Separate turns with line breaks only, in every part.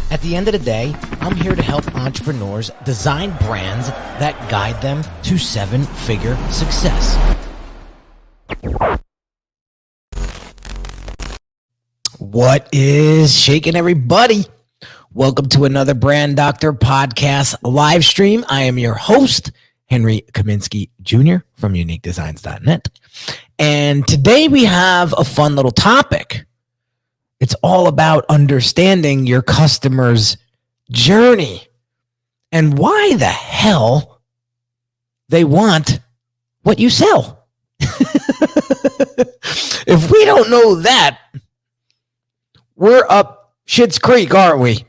At the end of the day, I'm here to help entrepreneurs design brands that guide them to seven-figure success. What is shaking, everybody? Welcome to another Brand Doctor Podcast live stream. I am your host, Henry Kaminski Jr. from UniqueDesignz.net. And today we have a fun little topic. It's all about understanding your customer's journey and why the hell they want what you sell. If we don't know that, we're up shit's creek, aren't we?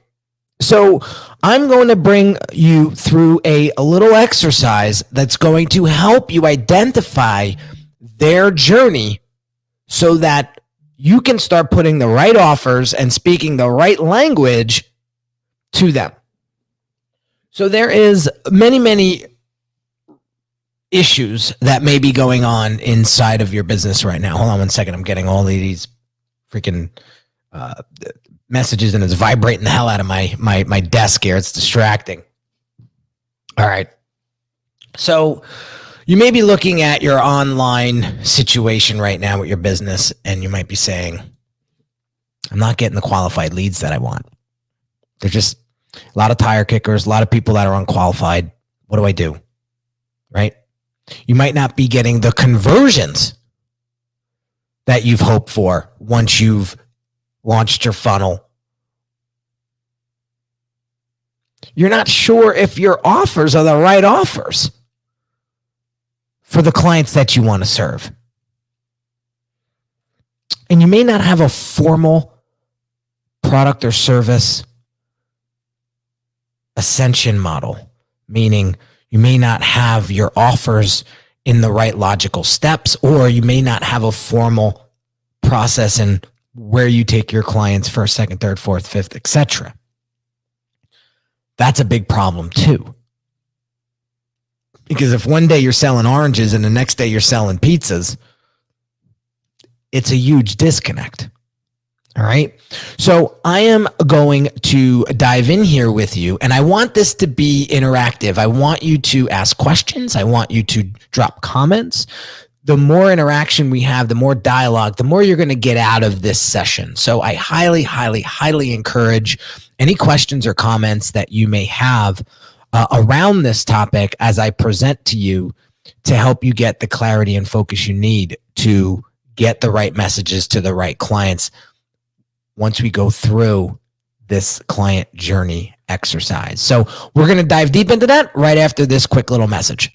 So I'm going to bring you through a little exercise that's going to help you identify their journey so that you can start putting the right offers and speaking the right language to them. So there is many issues that may be going on inside of your business right now. Hold on one second. I'm getting all of these freaking messages and it's vibrating the hell out of my desk here. It's distracting. All right. So you may be looking at your online situation right now with your business, and you might be saying, I'm not getting the qualified leads that I want. There's just a lot of tire kickers, a lot of people that are unqualified. What do I do? Right? You might not be getting the conversions that you've hoped for once you've launched your funnel. You're not sure if your offers are the right offers for the clients that you want to serve. And you may not have a formal product or service ascension model, meaning you may not have your offers in the right logical steps, or you may not have a formal process in where you take your clients first, second, third, fourth, fifth, etc. That's a big problem too. Because if one day you're selling oranges and the next day you're selling pizzas, it's a huge disconnect. All right. So I am going to dive in here with you, and I want this to be interactive. I want you to ask questions. I want you to drop comments. The more interaction we have, the more dialogue, the more you're going to get out of this session. So I highly encourage any questions or comments that you may have around this topic as I present to you to help you get the clarity and focus you need to get the right messages to the right clients once we go through this client journey exercise. So we're going to dive deep into that right after this quick little message.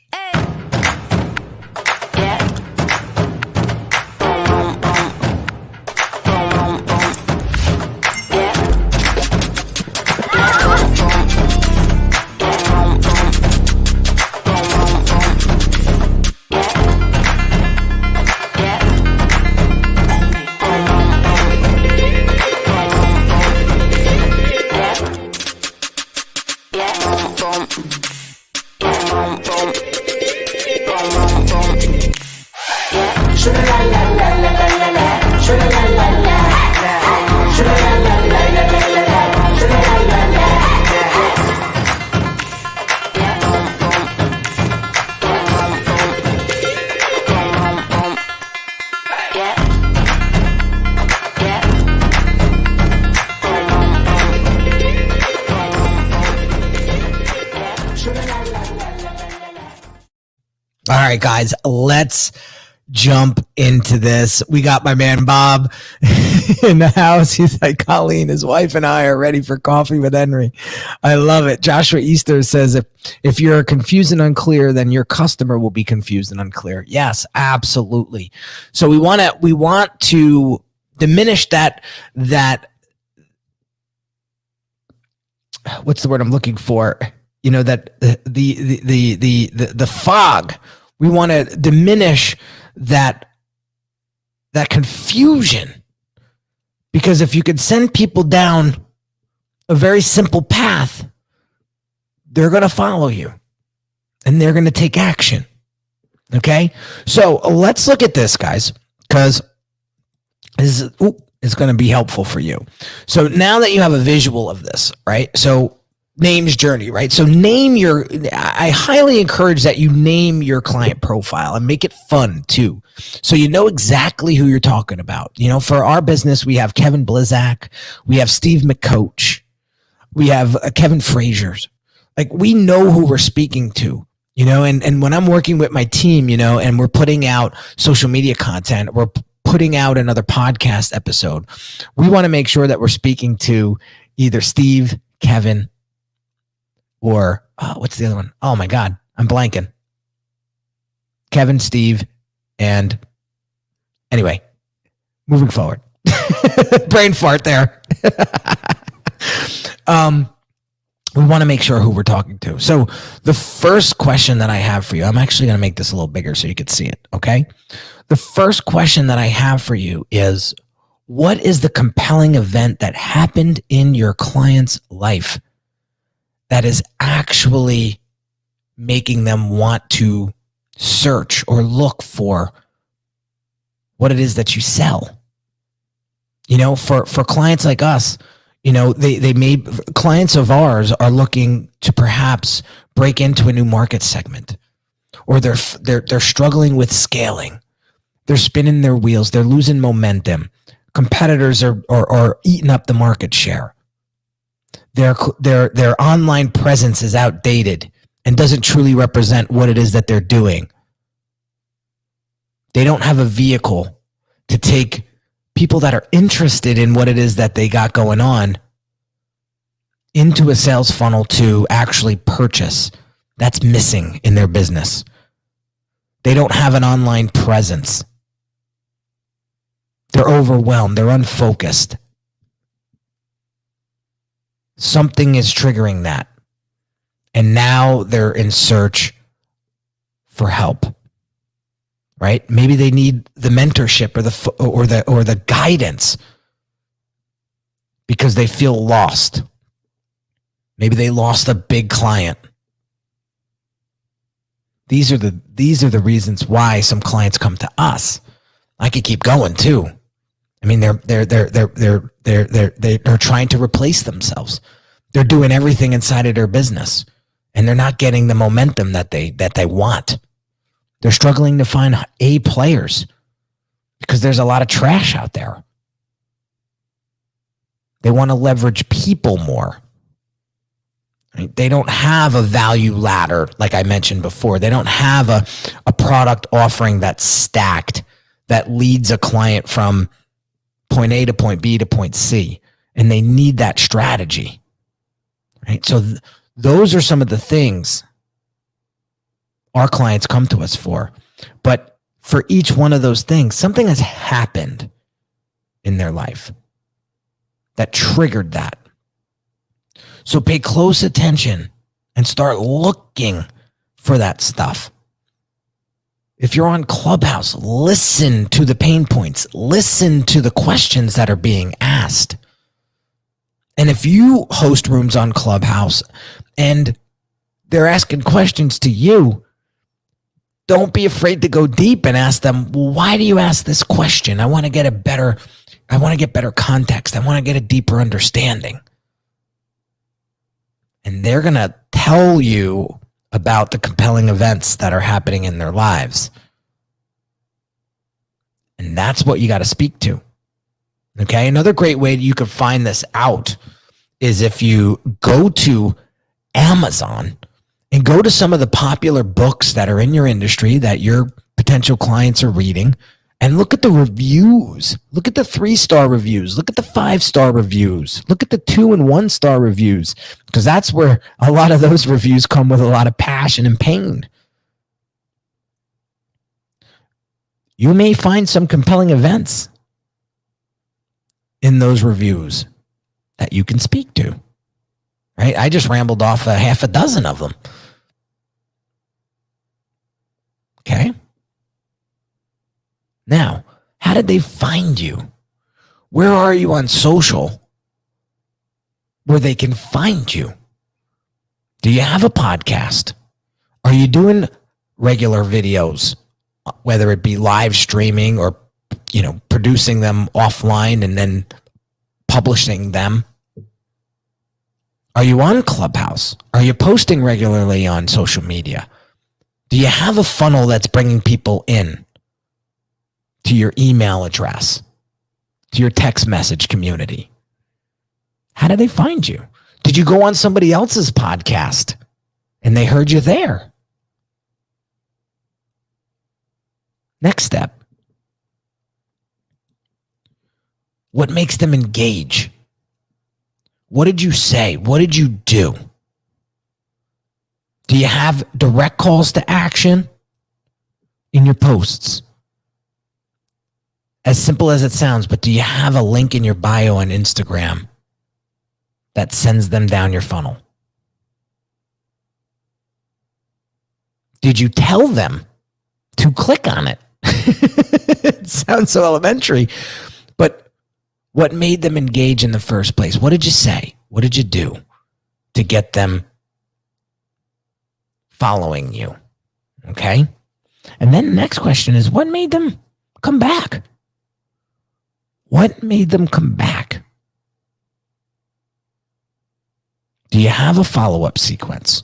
right, guys, let's jump into this. We got my man Bob in the house. He's like, Colleen, his wife and I are ready for coffee with Henry. I love it. Joshua Easter says, if you're confused and unclear, then your customer will be confused and unclear. Yes, absolutely. So we want to diminish that what's the word I'm looking for? That the fog. We want to diminish that confusion, because if you could send people down a very simple path, they're going to follow you and they're going to take action. Okay. So let's look at this, guys, because this is going to be helpful for you. So now that you have a visual of this, right? So name's journey, right? So I highly encourage that you name your client profile and make it fun too. So you know exactly who you're talking about. For our business, we have Kevin Blizak, we have Steve McCoach, we have Kevin Frazier's. Like, we know who we're speaking to, and when I'm working with my team, and we're putting out social media content, we're putting out another podcast episode, we want to make sure that we're speaking to either Steve, Kevin, or what's the other one? Oh my God, I'm blanking. Kevin, Steve, and anyway, moving forward. Brain fart there. We want to make sure who we're talking to. So the first question that I have for you, I'm actually going to make this a little bigger so you can see it, okay? The first question that I have for you is, what is the compelling event that happened in your client's life that is actually making them want to search or look for what it is that you sell? For clients like us, clients of ours are looking to perhaps break into a new market segment, or they're struggling with scaling. They're spinning their wheels. They're losing momentum. Competitors are eating up the market share. Their online presence is outdated and doesn't truly represent what it is that they're doing. They don't have a vehicle to take people that are interested in what it is that they got going on into a sales funnel to actually purchase. That's missing in their business. They don't have an online presence. They're overwhelmed. They're unfocused. Something is triggering that. And now they're in search for help. Right? Maybe they need the mentorship or the guidance because they feel lost. Maybe they lost a big client. These are the reasons why some clients come to us. I could keep going too. I mean, they're trying to replace themselves. They're doing everything inside of their business, and they're not getting the momentum that they want. They're struggling to find A players because there's a lot of trash out there. They want to leverage people more. Right? They don't have a value ladder, like I mentioned before. They don't have a product offering that's stacked that leads a client from point A to point B to point C, and they need that strategy. Right? So those are some of the things our clients come to us for. But for each one of those things, something has happened in their life that triggered that. So pay close attention and start looking for that stuff. If you're on Clubhouse, listen to the pain points. Listen to the questions that are being asked. And if you host rooms on Clubhouse and they're asking questions to you, don't be afraid to go deep and ask them, well, why do you ask this question? I want to get better context. I want to get a deeper understanding. And they're going to tell you about the compelling events that are happening in their lives. And that's what you got to speak to. Okay. Another great way you could find this out is if you go to Amazon and go to some of the popular books that are in your industry that your potential clients are reading and look at the reviews. Look at the 3-star reviews. Look at the 5-star reviews. Look at the 2 and 1-star reviews, because that's where a lot of those reviews come with a lot of passion and pain. You may find some compelling events in those reviews that you can speak to. Right? I just rambled off a half a dozen of them. Okay. Now, how did they find you? Where are you on social where they can find you? Do you have a podcast? Are you doing regular videos, whether it be live streaming or, producing them offline and then publishing them? Are you on Clubhouse? Are you posting regularly on social media? Do you have a funnel that's bringing people in to your email address, to your text message community? How did they find you? Did you go on somebody else's podcast and they heard you there? Next step. What makes them engage? What did you say? What did you do? Do you have direct calls to action in your posts? As simple as it sounds, but do you have a link in your bio on Instagram that sends them down your funnel? Did you tell them to click on it? It sounds so elementary, but what made them engage in the first place? What did you say? What did you do to get them following you? Okay. And then the next question is, what made them come back? What made them come back? Do you have a follow-up sequence?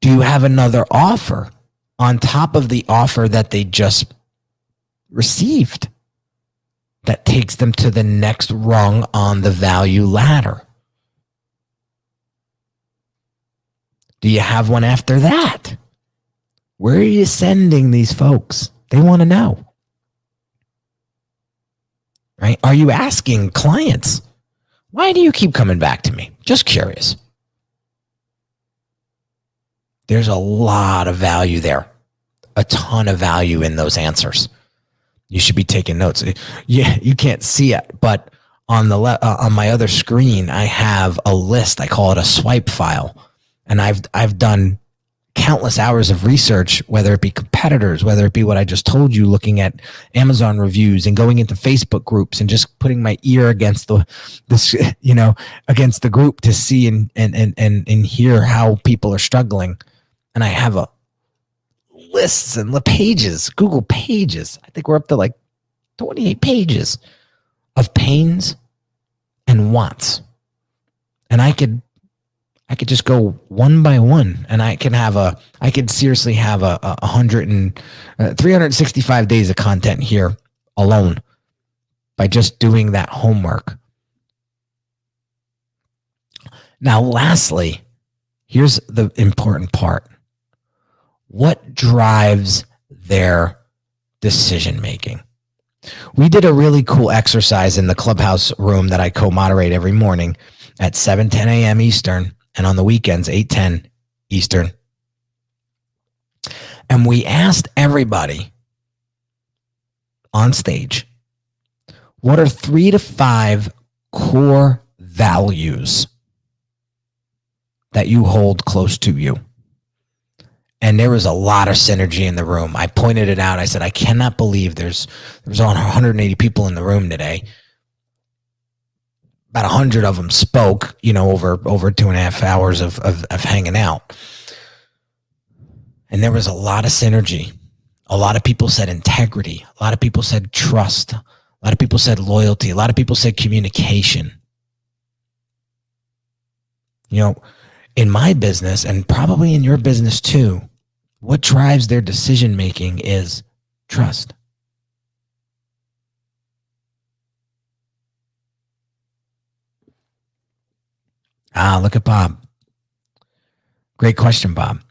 Do you have another offer on top of the offer that they just received that takes them to the next rung on the value ladder? Do you have one after that? Where are you sending these folks? They want to know. Right? Are you asking clients, why do you keep coming back to me? Just curious. There's a lot of value there. A ton of value in those answers. You should be taking notes. Yeah, you can't see it, but on the on my other screen, I have a list. I call it a swipe file, and I've done countless hours of research, whether it be competitors, whether it be what I just told you, looking at Amazon reviews and going into Facebook groups and just putting my ear against against the group to see and hear how people are struggling. And I have lists and pages, Google pages. I think we're up to like 28 pages of pains and wants. And I could just go one by one, and I could seriously have a 365 days of content here alone by just doing that homework. Now, lastly, here's the important part. What drives their decision making? We did a really cool exercise in the Clubhouse room that I co-moderate every morning at 7:10 a.m. Eastern, and on the weekends, 8:10 Eastern. And we asked everybody on stage, what are 3 to 5 core values that you hold close to you? And there was a lot of synergy in the room. I pointed it out. I said, I cannot believe there's 180 people in the room today. About 100 of them spoke, over 2.5 hours of hanging out. And there was a lot of synergy. A lot of people said integrity. A lot of people said trust. A lot of people said loyalty. A lot of people said communication. In my business, and probably in your business too, what drives their decision making is trust. Look at Bob. Great question, Bob.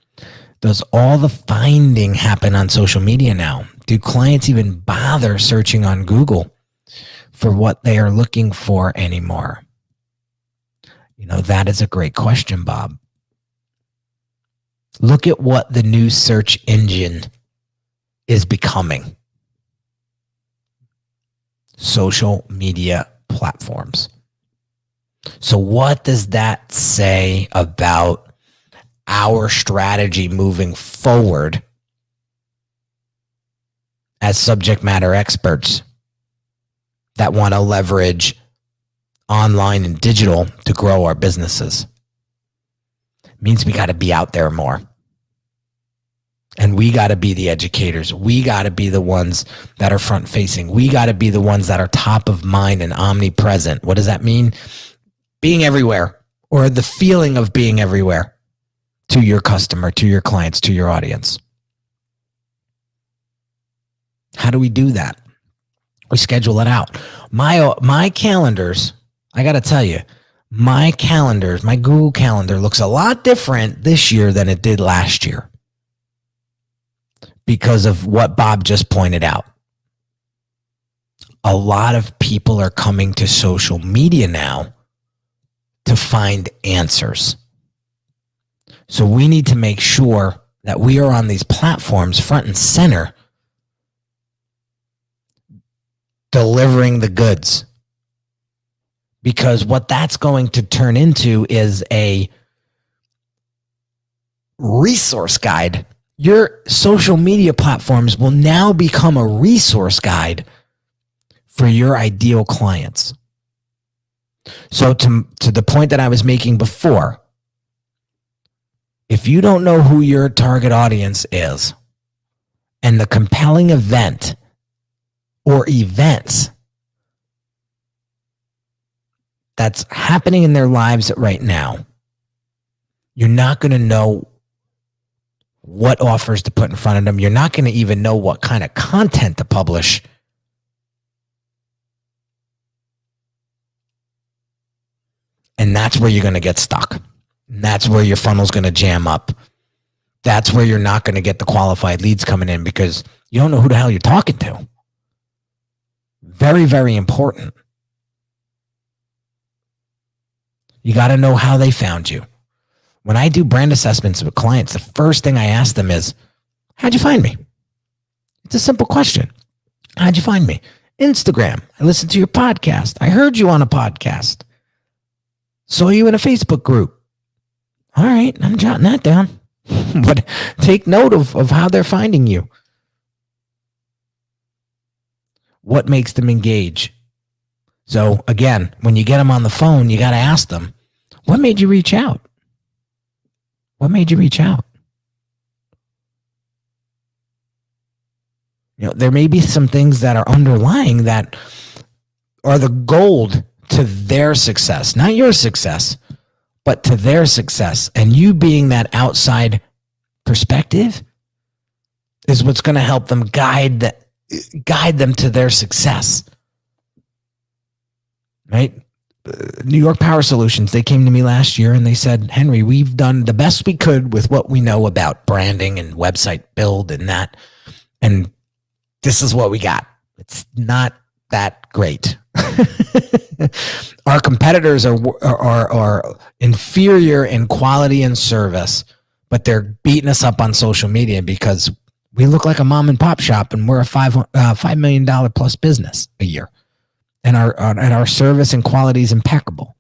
Does all the finding happen on social media now? Do clients even bother searching on Google for what they are looking for anymore? That is a great question, Bob. Look at what the new search engine is becoming. Social media platforms. So what does that say about our strategy moving forward as subject matter experts that want to leverage online and digital to grow our businesses? It means we got to be out there more. And we got to be the educators. We got to be the ones that are front facing. We got to be the ones that are top of mind and omnipresent. What does that mean? Being everywhere, or the feeling of being everywhere to your customer, to your clients, to your audience. How do we do that? We schedule it out. My calendars, I got to tell you, my Google Calendar looks a lot different this year than it did last year because of what Bob just pointed out. A lot of people are coming to social media now to find answers. So we need to make sure that we are on these platforms front and center, delivering the goods. Because what that's going to turn into is a resource guide. Your social media platforms will now become a resource guide for your ideal clients. So to the point that I was making before, if you don't know who your target audience is and the compelling event or events that's happening in their lives right now, you're not going to know what offers to put in front of them. You're not going to even know what kind of content to publish. And that's where you're going to get stuck. And that's where your funnel's going to jam up. That's where you're not going to get the qualified leads coming in because you don't know who the hell you're talking to. Very, very important. You got to know how they found you. When I do brand assessments with clients, the first thing I ask them is, how'd you find me? It's a simple question. How'd you find me? Instagram. I listened to your podcast. I heard you on a podcast. Saw you in a Facebook group. All right, I'm jotting that down. But take note of how they're finding you. What makes them engage? So again, when you get them on the phone, you got to ask them, what made you reach out? What made you reach out? There may be some things that are underlying that are the gold to their success, not your success, but to their success. And you being that outside perspective is what's going to help them guide them to their success. Right? New York Power Solutions, they came to me last year and they said, Henry, we've done the best we could with what we know about branding and website build and that. And this is what we got. It's not that great. Our competitors are inferior in quality and service, but they're beating us up on social media because we look like a mom and pop shop and we're a $5 million plus business a year. And our service and quality is impeccable.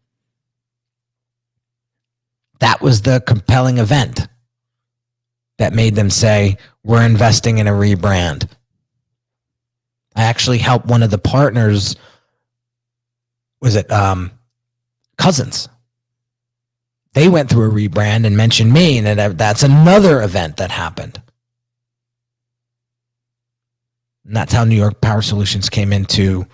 That was the compelling event that made them say, we're investing in a rebrand. I actually helped one of the partners, Cousins. They went through a rebrand and mentioned me, and that's another event that happened. And that's how New York Power Solutions came into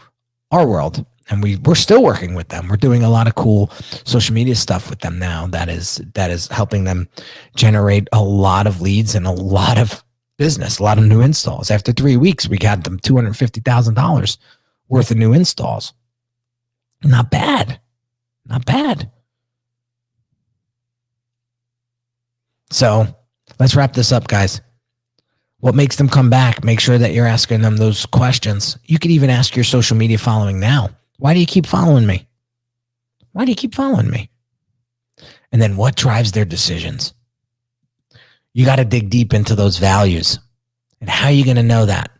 our world. And we're still working with them. We're doing a lot of cool social media stuff with them now that is helping them generate a lot of leads and a lot of business, a lot of new installs. After 3 weeks, we got them $250,000 worth of new installs. Not bad. Not bad. So Let's wrap this up, guys. What makes them come back? Make sure that you're asking them those questions. You could even ask your social media following now. Why do you keep following me? Why do you keep following me? And then what drives their decisions? You got to dig deep into those values. And how are you going to know that?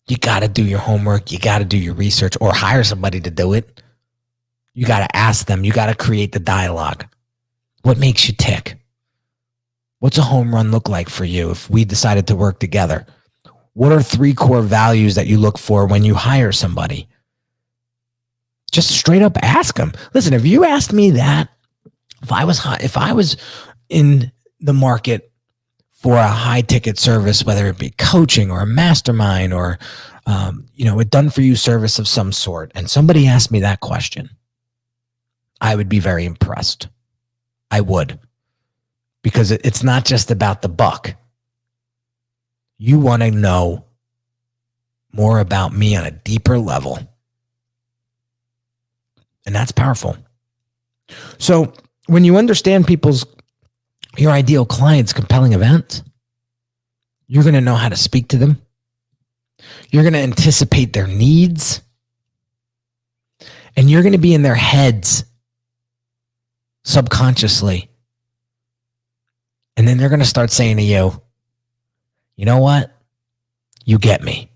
You got to do your homework. You got to do your research or hire somebody to do it. You got to ask them. You got to create the dialogue. What makes you tick? What's a home run look like for you if we decided to work together? What are 3 core values that you look for when you hire somebody? Just straight up ask them. Listen, if you asked me that, if I was in the market for a high ticket service, whether it be coaching or a mastermind or a done for you service of some sort, and somebody asked me that question, I would be very impressed. I would. Because it's not just about the buck. You want to know more about me on a deeper level. And that's powerful. So when you understand your ideal client's compelling event, you're going to know how to speak to them. You're going to anticipate their needs. And you're going to be in their heads subconsciously. And then they're going to start saying to you, you know what? You get me.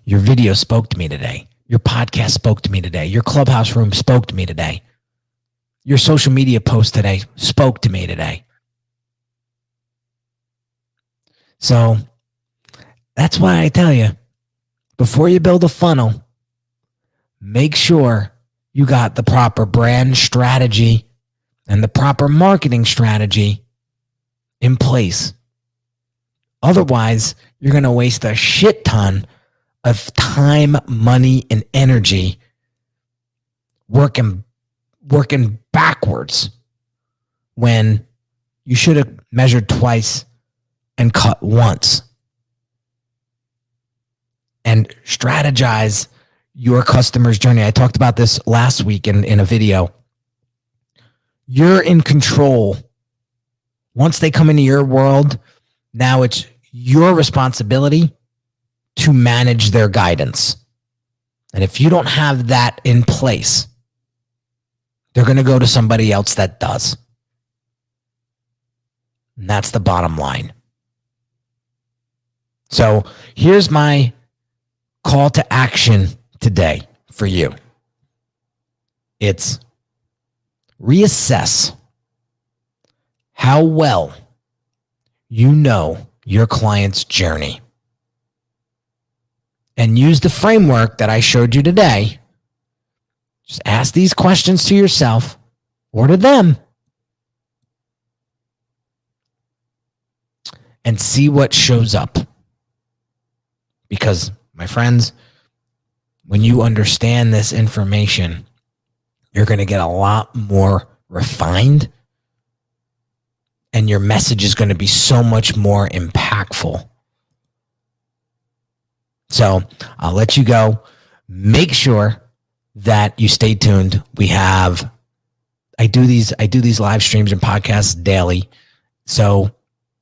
Your video spoke to me today. Your podcast spoke to me today. Your clubhouse room spoke to me today. Your social media post today spoke to me today. So that's why I tell you, before you build a funnel, make sure you got the proper brand strategy and the proper marketing strategy in place. Otherwise, you're going to waste a shit ton of time, money, and energy working backwards when you should have measured twice and cut once. And strategize your customer's journey. I talked about this last week in a video. You're in control. Once they come into your world, now it's your responsibility to manage their guidance. And if you don't have that in place, they're going to go to somebody else that does. And that's the bottom line. So here's my call to action today for you. It's reassess how well you know your client's journey. And use the framework that I showed you today. Just ask these questions to yourself or to them and see what shows up. Because, my friends, when you understand this information, you're going to get a lot more refined and your message is going to be so much more impactful. So I'll let you go. Make sure that you stay tuned. I do these live streams and podcasts daily. So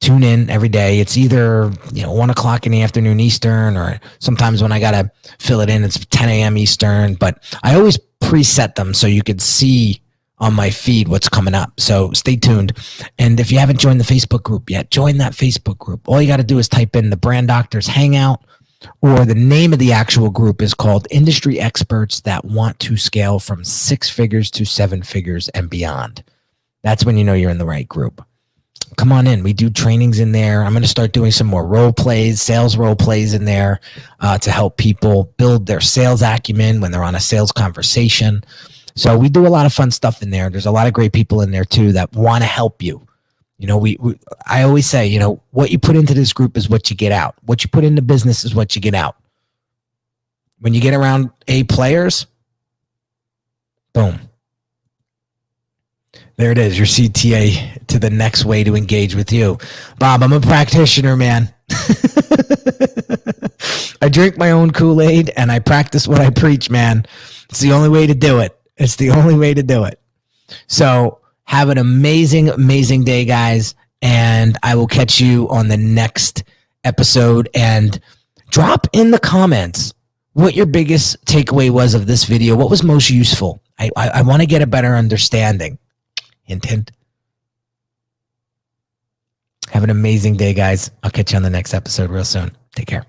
tune in every day. It's either 1 o'clock in the afternoon Eastern, or sometimes when I gotta fill it in, it's 10 a.m. Eastern. But I always preset them so you could see on my feed what's coming up. So stay tuned. And if you haven't joined the Facebook group yet, join that Facebook group. All you got to do is type in the Brand Doctors Hangout, or the name of the actual group is called Industry Experts That Want to Scale from 6 Figures to 7 Figures and Beyond. That's when you know you're in the right group. Come on in. We do trainings in there. I'm going to start doing some more role plays, sales role plays in there to help people build their sales acumen when they're on a sales conversation. So we do a lot of fun stuff in there. There's a lot of great people in there too that want to help you. I always say, what you put into this group is what you get out. What you put into business is what you get out. When you get around A players, boom. There it is, your CTA to the next way to engage with you. Bob, I'm a practitioner, man. I drink my own Kool-Aid and I practice what I preach, man. It's the only way to do it. It's the only way to do it. So have an amazing, amazing day, guys. and I will catch you on the next episode. And drop in the comments what your biggest takeaway was of this video. What was most useful? I want to get a better understanding. Hint, hint. Have an amazing day, guys. I'll catch you on the next episode real soon. Take care.